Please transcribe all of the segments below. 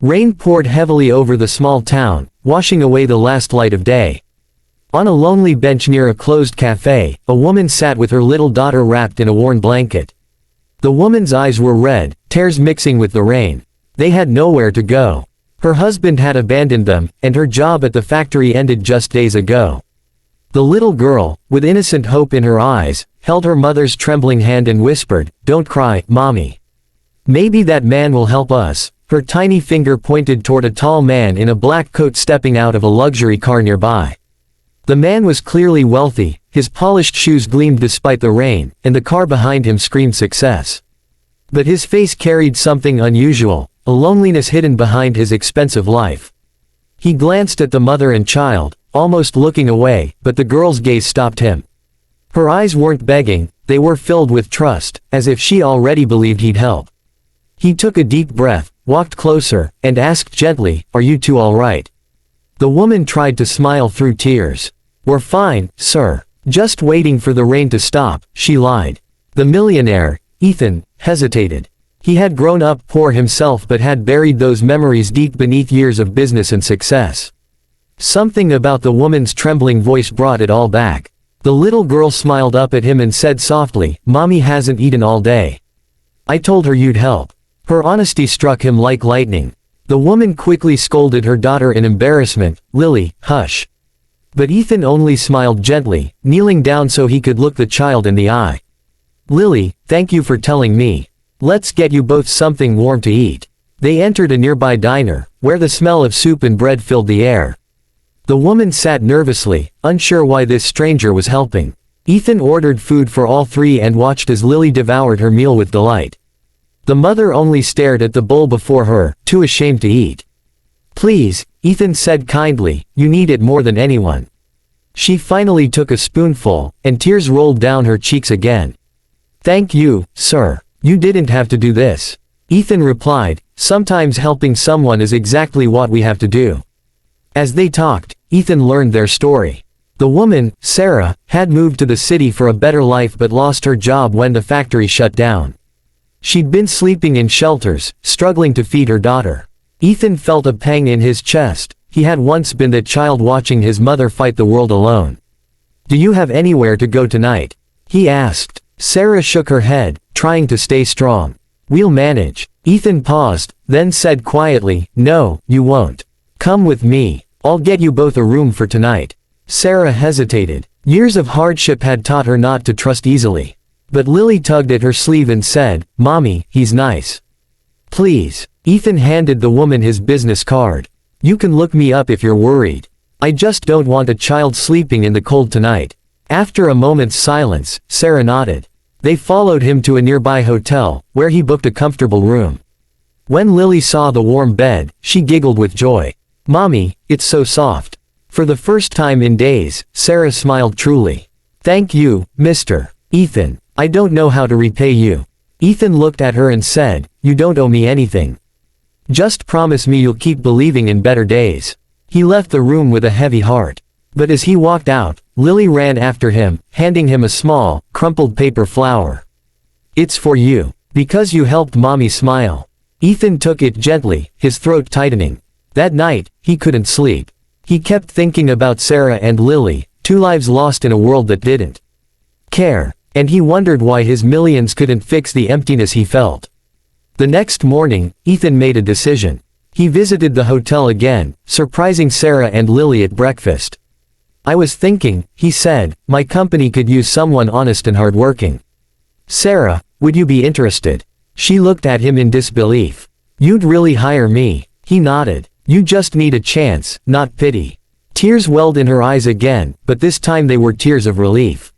Rain poured heavily over the small town, washing away the last light of day. On a lonely bench near a closed cafe, a woman sat with her little daughter wrapped in a worn blanket. The woman's eyes were red, tears mixing with the rain. They had nowhere to go. Her husband had abandoned them, and her job at the factory ended just days ago. The little girl, with innocent hope in her eyes, held her mother's trembling hand and whispered, "Don't cry, Mommy. Maybe that man will help us." Her tiny finger pointed toward a tall man in a black coat stepping out of a luxury car nearby. The man was clearly wealthy, his polished shoes gleamed despite the rain, and the car behind him screamed success. But his face carried something unusual, a loneliness hidden behind his expensive life. He glanced at the mother and child, almost looking away, but the girl's gaze stopped him. Her eyes weren't begging, they were filled with trust, as if she already believed he'd help. He took a deep breath, walked closer, and asked gently, "Are you two all right?" The woman tried to smile through tears. "We're fine, sir. Just waiting for the rain to stop," she lied. The millionaire, Ethan, hesitated. He had grown up poor himself but had buried those memories deep beneath years of business and success. Something about the woman's trembling voice brought it all back. The little girl smiled up at him and said softly, "Mommy hasn't eaten all day. I told her you'd help." Her honesty struck him like lightning. The woman quickly scolded her daughter in embarrassment, "Lily, hush." But Ethan only smiled gently, kneeling down so he could look the child in the eye. "Lily, thank you for telling me. Let's get you both something warm to eat." They entered a nearby diner, where the smell of soup and bread filled the air. The woman sat nervously, unsure why this stranger was helping. Ethan ordered food for all three and watched as Lily devoured her meal with delight. The mother only stared at the bowl before her, too ashamed to eat. "Please," Ethan said kindly, "you need it more than anyone." She finally took a spoonful, and tears rolled down her cheeks again. "Thank you, sir. You didn't have to do this." Ethan replied, "Sometimes helping someone is exactly what we have to do." As they talked, Ethan learned their story. The woman, Sarah, had moved to the city for a better life but lost her job when the factory shut down. She'd been sleeping in shelters, struggling to feed her daughter. Ethan felt a pang in his chest. He had once been that child watching his mother fight the world alone. "Do you have anywhere to go tonight?" he asked. Sarah shook her head, trying to stay strong. "We'll manage." Ethan paused, then said quietly, "No, you won't. Come with me. I'll get you both a room for tonight." Sarah hesitated. Years of hardship had taught her not to trust easily. But Lily tugged at her sleeve and said, "Mommy, he's nice. Please." Ethan handed the woman his business card. "You can look me up if you're worried. I just don't want a child sleeping in the cold tonight." After a moment's silence, Sarah nodded. They followed him to a nearby hotel, where he booked a comfortable room. When Lily saw the warm bed, she giggled with joy. "Mommy, it's so soft." For the first time in days, Sarah smiled truly. "Thank you, Mr. Ethan. I don't know how to repay you." Ethan looked at her and said, "You don't owe me anything. Just promise me you'll keep believing in better days." He left the room with a heavy heart. But as he walked out, Lily ran after him, handing him a small, crumpled paper flower. "It's for you. Because you helped Mommy smile." Ethan took it gently, his throat tightening. That night, he couldn't sleep. He kept thinking about Sarah and Lily, two lives lost in a world that didn't care. And he wondered why his millions couldn't fix the emptiness he felt. The next morning, Ethan made a decision. He visited the hotel again, surprising Sarah and Lily at breakfast. "I was thinking," he said, "my company could use someone honest and hardworking. Sarah, would you be interested?" She looked at him in disbelief. "You'd really hire me?" He nodded. "You just need a chance, not pity." Tears welled in her eyes again, but this time they were tears of relief.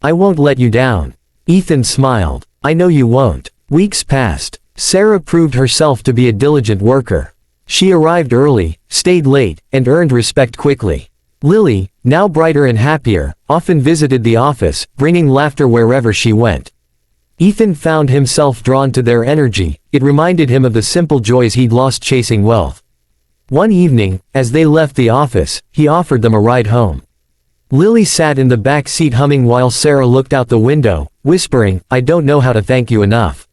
"I won't let you down." Ethan smiled. "I know you won't." Weeks passed. Sarah proved herself to be a diligent worker. She arrived early, stayed late, and earned respect quickly. Lily, now brighter and happier, often visited the office, bringing laughter wherever she went. Ethan found himself drawn to their energy. It reminded him of the simple joys he'd lost chasing wealth. One evening, as they left the office, he offered them a ride home. Lily sat in the back seat humming while Sarah looked out the window, whispering, "I don't know how to thank you enough."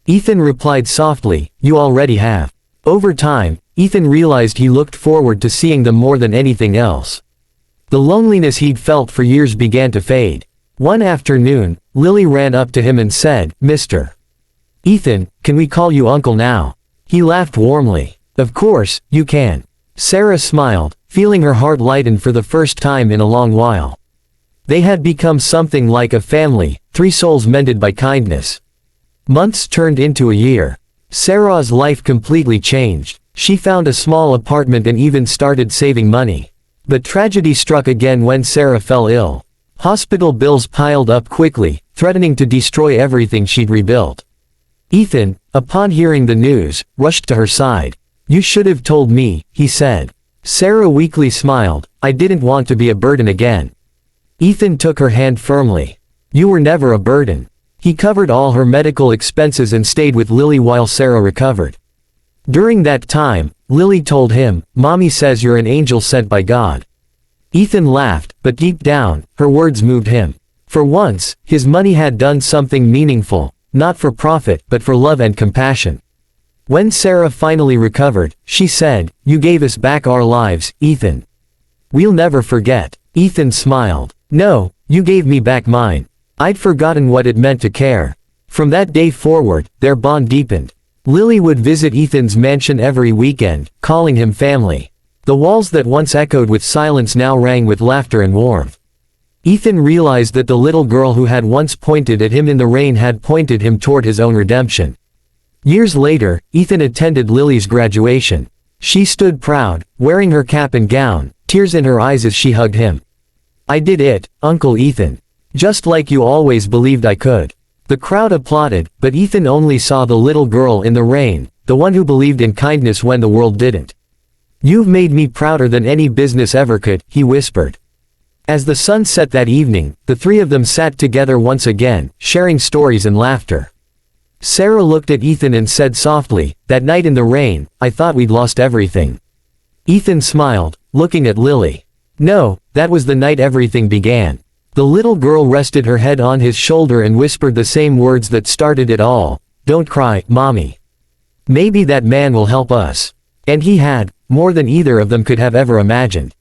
Ethan replied softly, "You already have." Over time, Ethan realized he looked forward to seeing them more than anything else. The loneliness he'd felt for years began to fade. One afternoon, Lily ran up to him and said, "Mr. Ethan, can we call you Uncle now?" He laughed warmly. "Of course, you can." Sarah smiled, feeling her heart lighten for the first time in a long while. They had become something like a family, three souls mended by kindness. Months turned into a year. Sarah's life completely changed. She found a small apartment and even started saving money. But tragedy struck again when Sarah fell ill. Hospital bills piled up quickly, threatening to destroy everything she'd rebuilt. Ethan, upon hearing the news, rushed to her side. "You should have told me," he said. Sarah weakly smiled. "I didn't want to be a burden again." Ethan took her hand firmly. "You were never a burden." He covered all her medical expenses and stayed with Lily while Sarah recovered. During that time, Lily told him, "Mommy says you're an angel sent by God." Ethan laughed, but deep down, her words moved him. For once, his money had done something meaningful, not for profit but for love and compassion. When Sarah finally recovered, she said, "You gave us back our lives, Ethan. We'll never forget." Ethan smiled. "No, you gave me back mine. I'd forgotten what it meant to care." From that day forward, their bond deepened. Lily would visit Ethan's mansion every weekend, calling him family. The walls that once echoed with silence now rang with laughter and warmth. Ethan realized that the little girl who had once pointed at him in the rain had pointed him toward his own redemption. Years later, Ethan attended Lily's graduation. She stood proud, wearing her cap and gown, tears in her eyes as she hugged him. "I did it, Uncle Ethan. Just like you always believed I could." The crowd applauded, but Ethan only saw the little girl in the rain, the one who believed in kindness when the world didn't. "You've made me prouder than any business ever could," he whispered. As the sun set that evening, the three of them sat together once again, sharing stories and laughter. Sarah looked at Ethan and said softly, "That night in the rain, I thought we'd lost everything." Ethan smiled, looking at Lily. "No, that was the night everything began." The little girl rested her head on his shoulder and whispered the same words that started it all, "Don't cry, Mommy. Maybe that man will help us." And he had, more than either of them could have ever imagined.